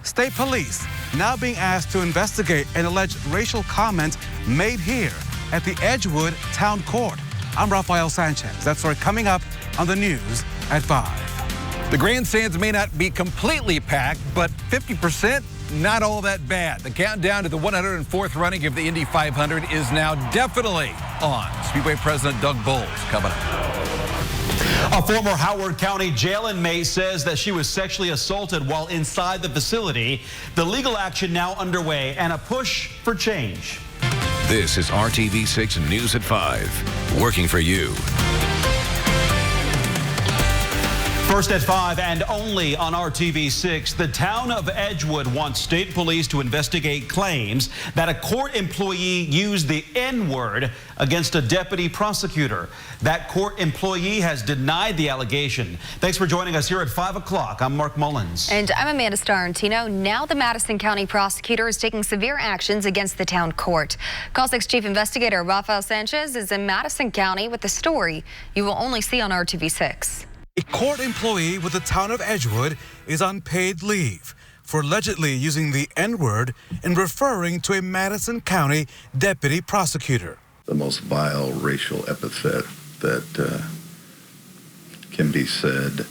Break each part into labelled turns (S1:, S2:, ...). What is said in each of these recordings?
S1: State police now being asked to investigate an alleged racial comment made here at the Edgewood Town Court. I'm Rafael Sanchez. That story coming up on the news at 5.
S2: The grandstands may not be completely packed, but 50%, not all that bad. The countdown to the 104th running of the Indy 500 is now definitely on. Speedway President Doug Bowles coming up.
S3: A former Howard County jail inmate says that she was sexually assaulted while inside the facility. The legal action now underway and a push for change.
S4: This is RTV6 News at 5, working for you.
S3: First at 5 and only on RTV6, the town of Edgewood wants state police to investigate claims that a court employee used the N-word against a deputy prosecutor. That court employee has denied the allegation. Thanks for joining us here at 5 o'clock. I'm Mark Mullins.
S5: And I'm Amanda Starantino. Now the Madison County prosecutor is taking severe actions against the town court. Call 6 Chief Investigator Rafael Sanchez is in Madison County with the story you will only see on RTV6.
S1: A court employee with the town of Edgewood is on paid leave for allegedly using the N-word and referring to a Madison County deputy prosecutor.
S6: The most vile racial epithet that can be said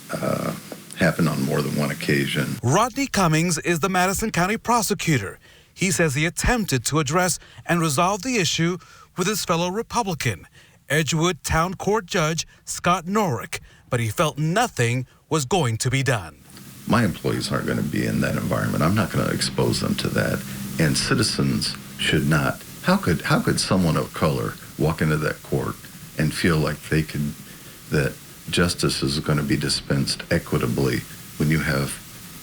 S6: happened on more than one occasion.
S1: Rodney Cummings is the Madison County prosecutor. He says he attempted to address and resolve the issue with his fellow Republican, Edgewood Town Court Judge Scott Norrick, but he felt nothing was going to be done.
S6: My employees aren't going to be in that environment. I'm not going to expose them to that. And citizens should not. How could someone of color walk into that court and feel like that justice is going to be dispensed equitably when you have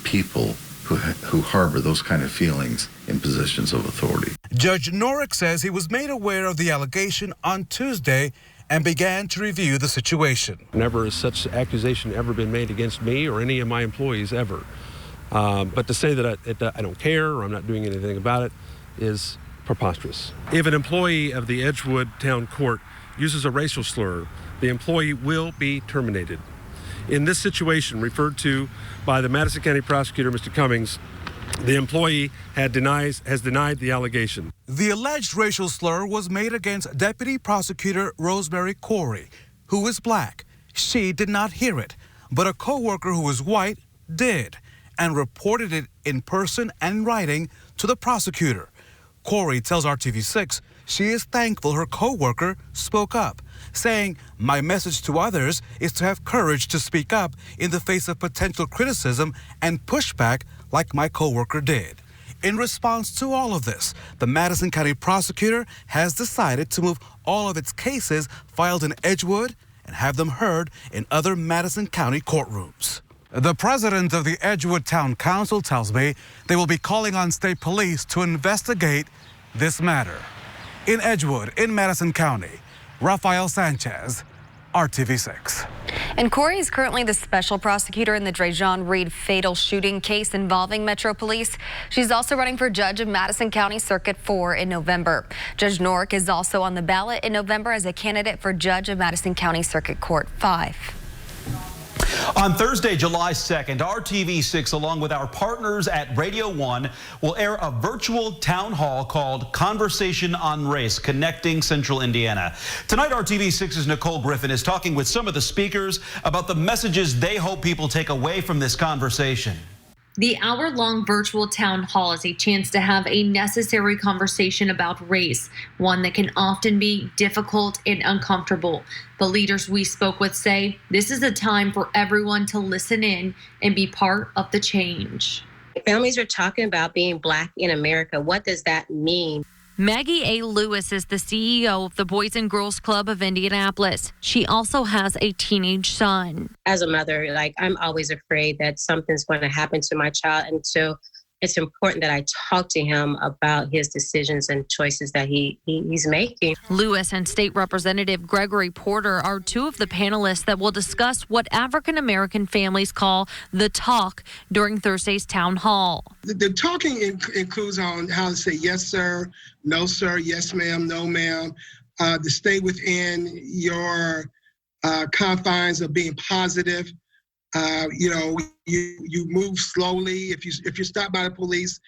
S6: people who harbor those kind of feelings in positions of authority?
S1: Judge Norrick says he was made aware of the allegation on Tuesday and began to review the situation.
S7: Never has such accusation ever been made against me or any of my employees ever. But to say that I don't care or I'm not doing anything about it is preposterous. If an employee of the Edgewood Town Court uses a racial slur, the employee will be terminated. In this situation referred to by the Madison County prosecutor, Mr. Cummings, the employee has denied the allegation.
S1: The alleged racial slur was made against Deputy Prosecutor Rosemary Corey, who is black. She did not hear it, but a co-worker who was white did and reported it in person and in writing to the prosecutor. Corey tells RTV6 she is thankful her co-worker spoke up, saying, "My message to others is to have courage to speak up in the face of potential criticism and pushback like my co-worker did." In response to all of this, the Madison County prosecutor has decided to move all of its cases filed in Edgewood and have them heard in other Madison County courtrooms. The president of the Edgewood Town Council tells me they will be calling on state police to investigate this matter. In Edgewood, in Madison County, Rafael Sanchez, RTV6.
S5: And Corey is currently the special prosecutor in the Drejon Reed fatal shooting case involving Metro Police. She's also running for judge of Madison County Circuit 4 in November. Judge Norrick is also on the ballot in November as a candidate for judge of Madison County Circuit Court 5.
S3: On Thursday, July 2nd, RTV6, along with our partners at Radio 1, will air a virtual town hall called Conversation on Race, Connecting Central Indiana. Tonight, RTV6's Nicole Griffin is talking with some of the speakers about the messages they hope people take away from this conversation.
S8: The hour-long virtual town hall is a chance to have a necessary conversation about race, one that can often be difficult and uncomfortable. The leaders we spoke with say this is a time for everyone to listen in and be part of the change.
S9: Families are talking about being Black in America. What does that mean?
S10: Maggie A. Lewis is the CEO of the Boys and Girls Club of Indianapolis. She also has a teenage son.
S9: As a mother, I'm always afraid that something's going to happen to my child. And so it's important that I talk to him about his decisions and choices that he's making.
S10: Lewis and State Representative Gregory Porter are two of the panelists that will discuss what African-American families call the talk during Thursday's town hall.
S11: The talking includes on how to say yes, sir, no, sir, yes, ma'am, no, ma'am, to stay within your confines of being positive, You move slowly. If you're stopped by the police,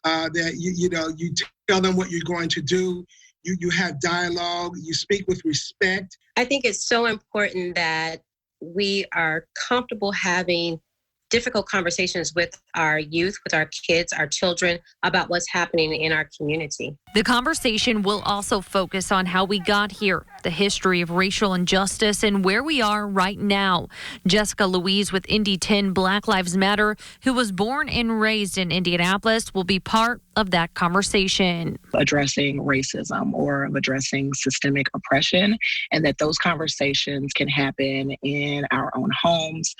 S11: that you tell them what you're going to do. You have dialogue. You speak with respect.
S9: I think it's so important that we are comfortable having difficult conversations with our youth, with our kids, our children, about what's happening in our community.
S10: The conversation will also focus on how we got here, the history of racial injustice, and where we are right now. Jessica Louise with Indy 10 Black Lives Matter, who was born and raised in Indianapolis, will be part of that conversation.
S12: Addressing racism or addressing systemic oppression, and that those conversations can happen in our own homes,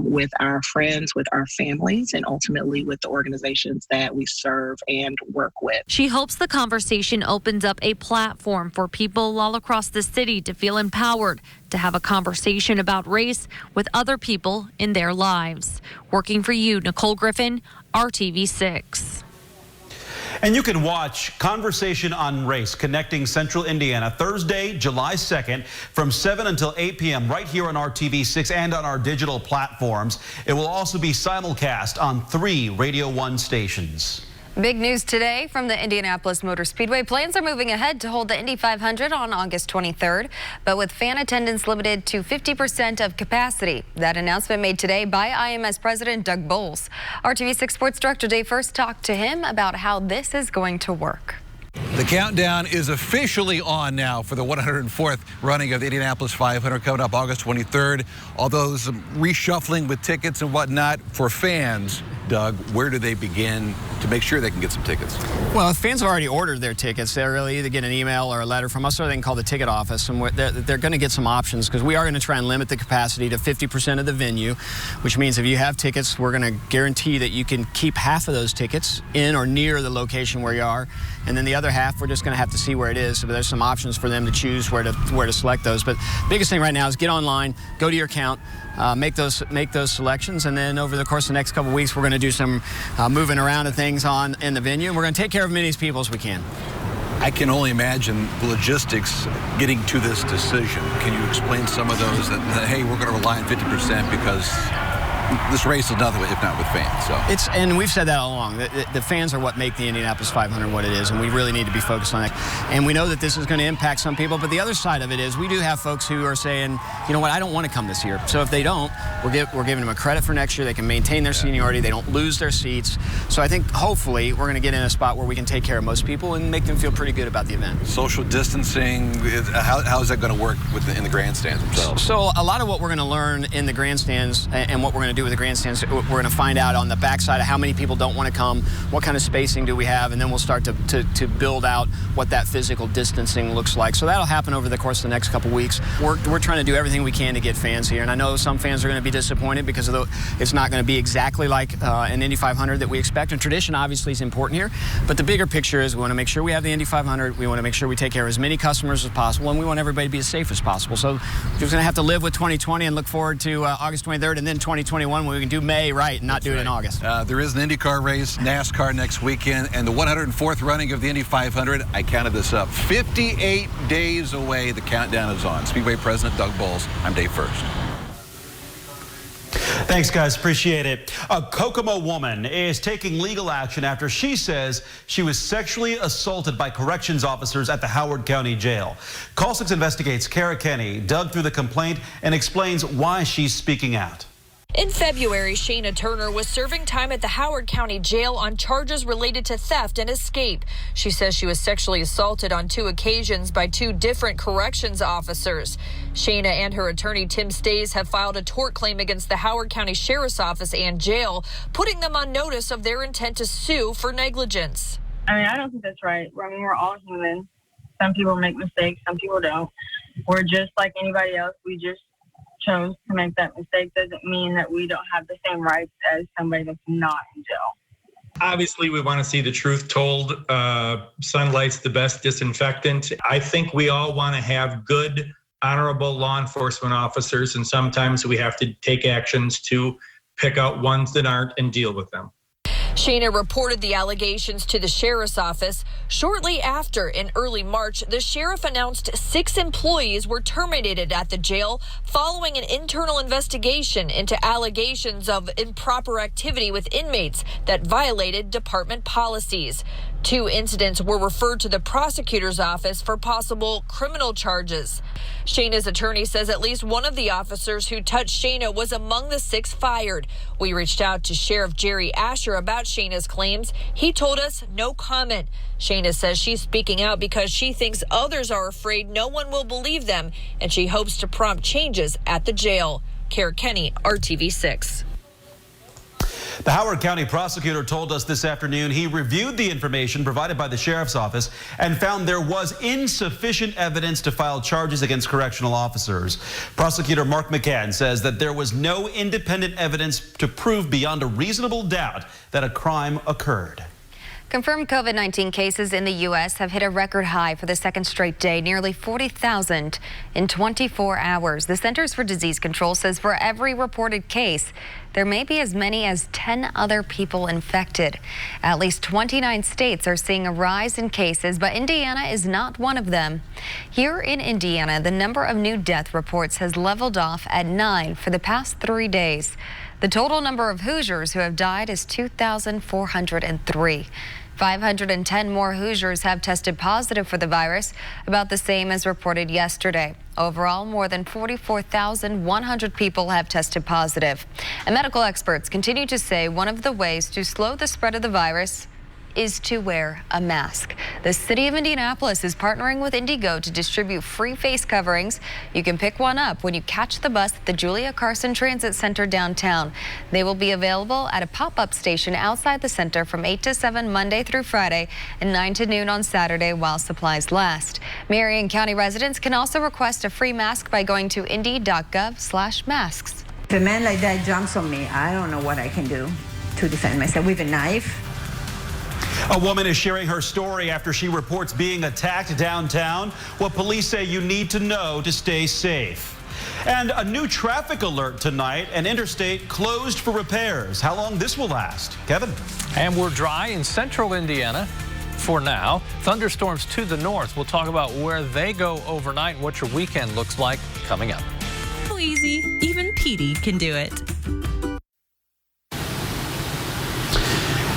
S12: with our friends, with our families, and ultimately with the organizations that we serve and work with.
S10: She hopes the conversation opens up a platform for people all across the city to feel empowered to have a conversation about race with other people in their lives. Working for you, Nicole Griffin, RTV6.
S3: And you can watch Conversation on Race Connecting Central Indiana Thursday, July 2nd from 7 until 8 p.m. right here on RTV6 and on our digital platforms. It will also be simulcast on 3 Radio 1 stations.
S5: Big news today from the Indianapolis Motor Speedway. Plans are moving ahead to hold the Indy 500 on August 23rd, but with fan attendance limited to 50% of capacity. That announcement made today by IMS President Doug Bowles. RTV6 Sports Director Dave First talked to him about how this is going to work.
S2: The countdown is officially on now for the 104th running of the Indianapolis 500 coming up August 23rd. Although some reshuffling with tickets and whatnot for fans, Doug, where do they begin to make sure they can get some tickets?
S13: Well, if fans have already ordered their tickets, they'll either get an email or a letter from us, or they can call the ticket office, and they're going to get some options, because we are going to try and limit the capacity to 50% of the venue, which means if you have tickets, we're going to guarantee that you can keep half of those tickets in or near the location where you are, and then the other half, we're just going to have to see where it is. So there's some options for them to choose where to select those. But the biggest thing right now is get online, go to your account, make those selections, and then over the course of the next couple of weeks, we're going to do some moving around of things in the venue, and we're going to take care of as many people as we can.
S2: I can only imagine the logistics getting to this decision. Can you explain some of those that hey, we're going to rely on 50% because this race is nothing if not with fans. So
S13: and we've said that all along. The fans are what make the Indianapolis 500 what it is, and we really need to be focused on that. And we know that this is going to impact some people, but the other side of it is we do have folks who are saying, you know what, I don't want to come this year. So if they don't, we're giving them a credit for next year. They can maintain their seniority. They don't lose their seats. So I think hopefully we're going to get in a spot where we can take care of most people and make them feel pretty good about the event.
S2: Social distancing, how is that going to work in the grandstands themselves?
S13: So a lot of what we're going to learn in the grandstands and what we're going to do with the grandstands, we're going to find out on the backside of how many people don't want to come, what kind of spacing do we have, and then we'll start to build out what that physical distancing looks like. So that'll happen over the course of the next couple weeks. We're trying to do everything we can to get fans here, and I know some fans are going to be disappointed because it's not going to be exactly like an Indy 500 that we expect, and tradition obviously is important here, but the bigger picture is we want to make sure we have the Indy 500, we want to make sure we take care of as many customers as possible, and we want everybody to be as safe as possible. So we're just going to have to live with 2020 and look forward to August 23rd and then 2021 when we can do May right and not do it in August.
S2: There is an IndyCar race, NASCAR next weekend, and the 104th running of the Indy 500. I counted this up. 58 days away. The countdown is on. Speedway President Doug Bowles. I'm Dave First.
S3: Thanks, guys. Appreciate it. A Kokomo woman is taking legal action after she says she was sexually assaulted by corrections officers at the Howard County Jail. Call 6 investigates. Kara Kenny dug through the complaint and explains why she's speaking out.
S14: In February, Shayna Turner was serving time at the Howard County Jail on charges related to theft and escape. She says she was sexually assaulted on 2 occasions by 2 different corrections officers. Shayna and her attorney, Tim Stays, have filed a tort claim against the Howard County Sheriff's Office and jail, putting them on notice of their intent to sue for negligence.
S15: I don't think that's right. I mean, we're all human. Some people make mistakes, some people don't. We're just like anybody else. We just chose to make that mistake. Doesn't mean that we don't have the same rights as somebody that's not in jail.
S16: Obviously, we want to see the truth told. Sunlight's the best disinfectant. I think we all want to have good, honorable law enforcement officers, and sometimes we have to take actions to pick out ones that aren't and deal with them.
S14: Shayna reported the allegations to the sheriff's office. Shortly after, in early March, the sheriff announced 6 employees were terminated at the jail following an internal investigation into allegations of improper activity with inmates that violated department policies. 2 incidents were referred to the prosecutor's office for possible criminal charges. Shayna's attorney says at least one of the officers who touched Shayna was among the 6 fired. We reached out to Sheriff Jerry Asher about Shayna's claims. He told us no comment. Shayna says she's speaking out because she thinks others are afraid no one will believe them, and she hopes to prompt changes at the jail. Kara Kenny, RTV6.
S3: The Howard County prosecutor told us this afternoon he reviewed the information provided by the sheriff's office and found there was insufficient evidence to file charges against correctional officers. Prosecutor Mark McCann says that there was no independent evidence to prove beyond a reasonable doubt that a crime occurred.
S5: Confirmed COVID-19 cases in the U.S. have hit a record high for the second straight day, nearly 40,000 in 24 hours. The Centers for Disease Control says for every reported case, there may be as many as 10 other people infected. At least 29 states are seeing a rise in cases, but Indiana is not one of them. Here in Indiana, the number of new death reports has leveled off at 9 for the past 3 days. The total number of Hoosiers who have died is 2,403. 510 more Hoosiers have tested positive for the virus, about the same as reported yesterday. Overall, more than 44,100 people have tested positive. And medical experts continue to say one of the ways to slow the spread of the virus is to wear a mask. The city of Indianapolis is partnering with Indigo to distribute free face coverings. You can pick one up when you catch the bus at the Julia Carson Transit Center downtown. They will be available at a pop-up station outside the center from 8 to 7 Monday through Friday and 9 to noon on Saturday while supplies last. Marion County residents can also request a free mask by going to indy.gov/masks.
S17: If a man like that jumps on me, I don't know what I can do to defend myself. With a knife.
S3: A woman is sharing her story after she reports being attacked downtown. What police say you need to know to stay safe. And a new traffic alert tonight. An interstate closed for repairs. How long this will last? Kevin?
S18: And we're dry in central Indiana for now. Thunderstorms to the north. We'll talk about where they go overnight and what your weekend looks like coming up.
S19: Easy. Even Petey can do it.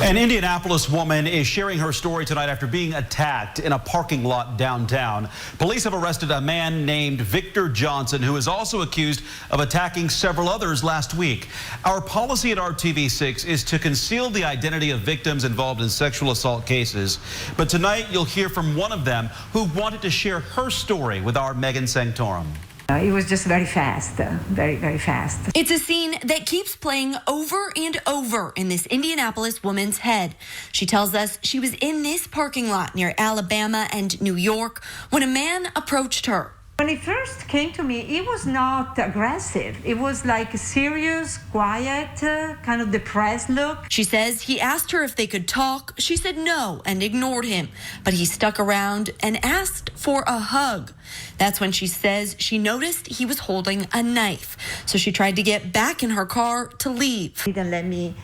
S3: An Indianapolis woman is sharing her story tonight after being attacked in a parking lot downtown. Police have arrested a man named Victor Johnson, who is also accused of attacking several others last week. Our policy at RTV6 is to conceal the identity of victims involved in sexual assault cases. But tonight you'll hear from one of them who wanted to share her story with our Megan Sanctorum.
S17: It was just very fast, very, very fast.
S20: It's a scene that keeps playing over and over in this Indianapolis woman's head. She tells us she was in this parking lot near Alabama and New York when a man approached her.
S17: When it first came to me, it was not aggressive. It was like a serious, quiet, kind of depressed look.
S20: She says he asked her if they could talk. She said no and ignored him, but he stuck around and asked for a hug. That's when she says she noticed he was holding a knife. So she tried to get back in her car to leave.
S17: He didn't let me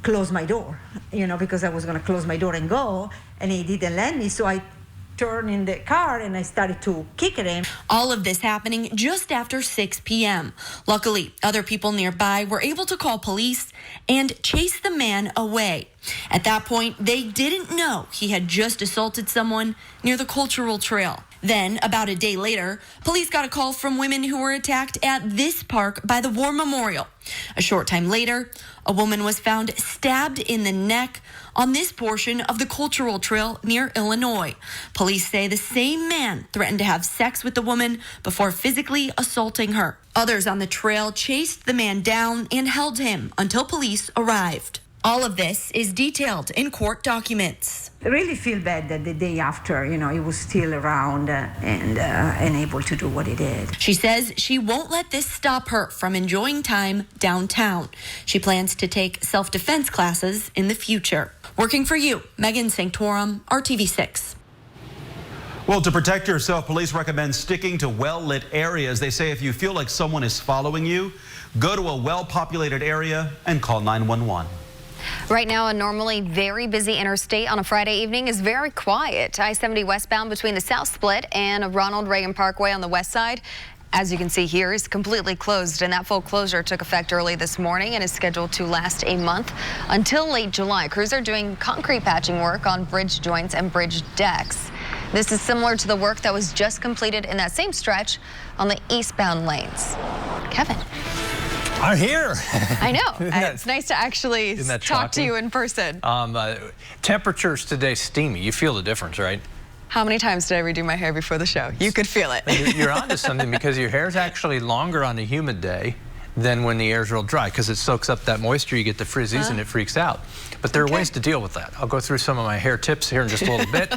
S17: close my door, because I was going to close my door and go, and he didn't let me, so I turned in the car and I started to kick at him.
S20: All of this happening just after 6 p.m. Luckily, other people nearby were able to call police and chase the man away. At that point, they didn't know he had just assaulted someone near the Cultural Trail. Then, about a day later, police got a call from women who were attacked at this park by the War Memorial. A short time later, a woman was found stabbed in the neck on this portion of the Cultural Trail near Illinois. Police say the same man threatened to have sex with the woman before physically assaulting her. Others on the trail chased the man down and held him until police arrived. All of this is detailed in court documents.
S17: I really feel bad that the day after, he was still around and able to do what he did.
S20: She says she won't let this stop her from enjoying time downtown. She plans to take self-defense classes in the future. Working for you, Megan Sanctorum, RTV6.
S3: Well, to protect yourself, police recommend sticking to well-lit areas. They say if you feel like someone is following you, go to a well-populated area and call 911.
S5: Right now, a normally very busy interstate on a Friday evening is very quiet. I-70 westbound between the South Split and Ronald Reagan Parkway on the west side, as you can see here, is completely closed, and that full closure took effect early this morning and is scheduled to last a month until late July. Crews are doing concrete patching work on bridge joints and bridge decks. This is similar to the work that was just completed in that same stretch on the eastbound lanes. Kevin.
S18: I'm here.
S5: I know. It's nice to actually talk to you in person.
S18: Temperatures today steamy. You feel the difference, right?
S5: How many times did I redo my hair before the show? You could feel it.
S18: You're onto something, because your hair's actually longer on a humid day than when the air's real dry, because it soaks up that moisture. You get the frizzies and it freaks out. But there are ways to deal with that. I'll go through some of my hair tips here in just a little bit.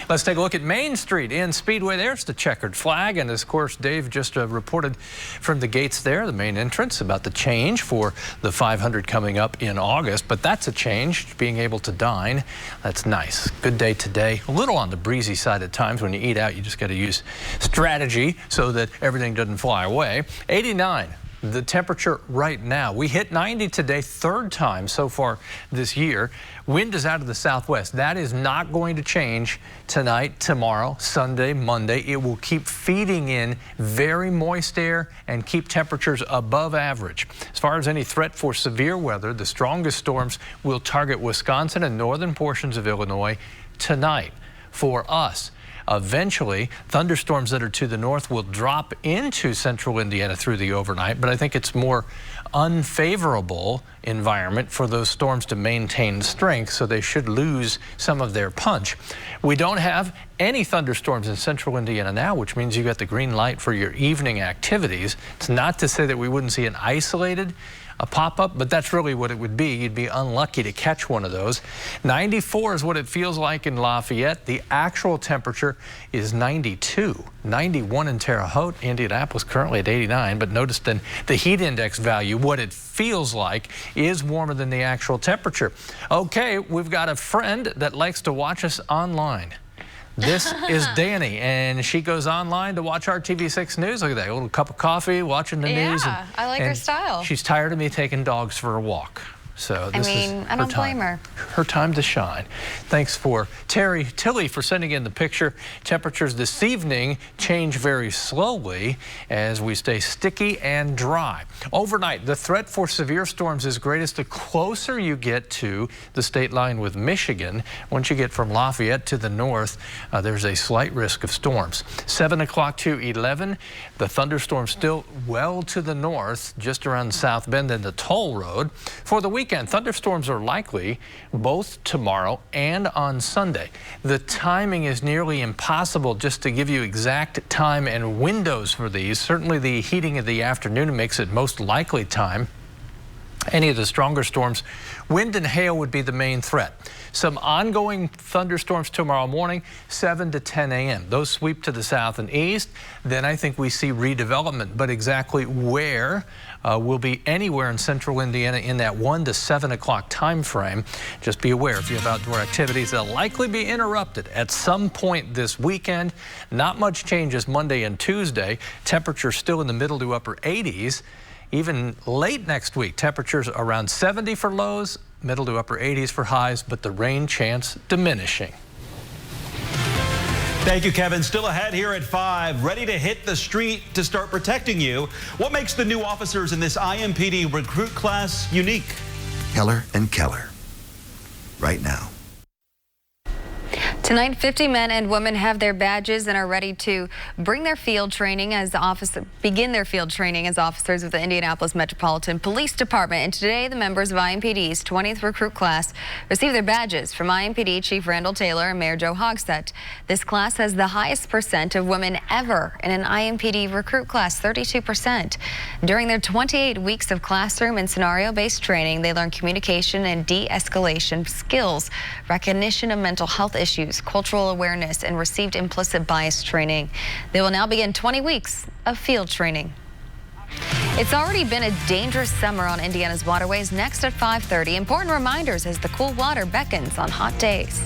S18: Let's take a look at Main Street in Speedway. There's the checkered flag, and of course Dave just reported from the gates there, the main entrance, about the change for the 500 coming up in August. But that's a change, being able to dine. That's nice. Good day today. A little on the breezy side at times. When you eat out, you just got to use strategy so that everything doesn't fly away. 89. The temperature right now. We hit 90 today, third time so far this year. Wind is out of the southwest. That is not going to change tonight, tomorrow, Sunday, Monday. It will keep feeding in very moist air and keep temperatures above average. As far as any threat for severe weather, the strongest storms will target Wisconsin and northern portions of Illinois tonight. For us, eventually, thunderstorms that are to the north will drop into central Indiana through the overnight, but I think it's more unfavorable environment for those storms to maintain strength, so they should lose some of their punch. We don't have any thunderstorms in central Indiana now, which means you got the green light for your evening activities. It's not to say that we wouldn't see an isolated pop-up, but that's really what it would be. You'd be unlucky to catch one of those. 94 is what it feels like in Lafayette. The actual temperature is 92. 91 in Terre Haute. Indianapolis currently at 89, but notice then the heat index value, what it feels like, is warmer than the actual temperature. Okay, we've got a friend that likes to watch us online. This is Danny, and she goes online to watch RTV6 News. Look at that, a little cup of coffee, watching the news.
S5: Yeah, I like her style.
S18: She's tired of me taking dogs for a walk. So this is
S5: I don't blame her.
S18: Her time to shine. Thanks for Terry Tilley for sending in the picture. Temperatures this evening change very slowly as we stay sticky and dry. Overnight, the threat for severe storms is greatest the closer you get to the state line with Michigan. Once you get from Lafayette to the north, there's a slight risk of storms. 7 o'clock to 11, the thunderstorm still well to the north, just around South Bend and the toll road. For the weekend, thunderstorms are likely both tomorrow and on Sunday. The timing is nearly impossible just to give you exact time and windows for these. Certainly the heating of the afternoon makes it most likely time. Any of the stronger storms, wind and hail would be the main threat. Some ongoing thunderstorms tomorrow morning, 7 to 10 a.m. Those sweep to the south and east. Then I think we see redevelopment, but exactly where will be anywhere in central Indiana in that 1 to 7 o'clock time frame. Just be aware if you have outdoor activities, they'll likely be interrupted at some point this weekend. Not much changes Monday and Tuesday. Temperatures still in the middle to upper 80s. Even late next week, temperatures around 70 for lows, middle to upper 80s for highs, but the rain chance diminishing.
S3: Thank you, Kevin. Still ahead here at 5, ready to hit the street to start protecting you. What makes the new officers in this IMPD recruit class unique?
S21: Keller and Keller. Right now.
S5: Tonight, 50 men and women have their badges and are ready to begin their field training as officers with the Indianapolis Metropolitan Police Department. And today, the members of IMPD's 20th recruit class receive their badges from IMPD Chief Randall Taylor and Mayor Joe Hogsett. This class has the highest percent of women ever in an IMPD recruit class, 32%. During their 28 weeks of classroom and scenario-based training, they learn communication and de-escalation skills, recognition of mental health issues, cultural awareness, and received implicit bias training. They will now begin 20 weeks of field training. It's already been a dangerous summer on Indiana's waterways. Next at 5:30, important reminders as the cool water beckons on hot days.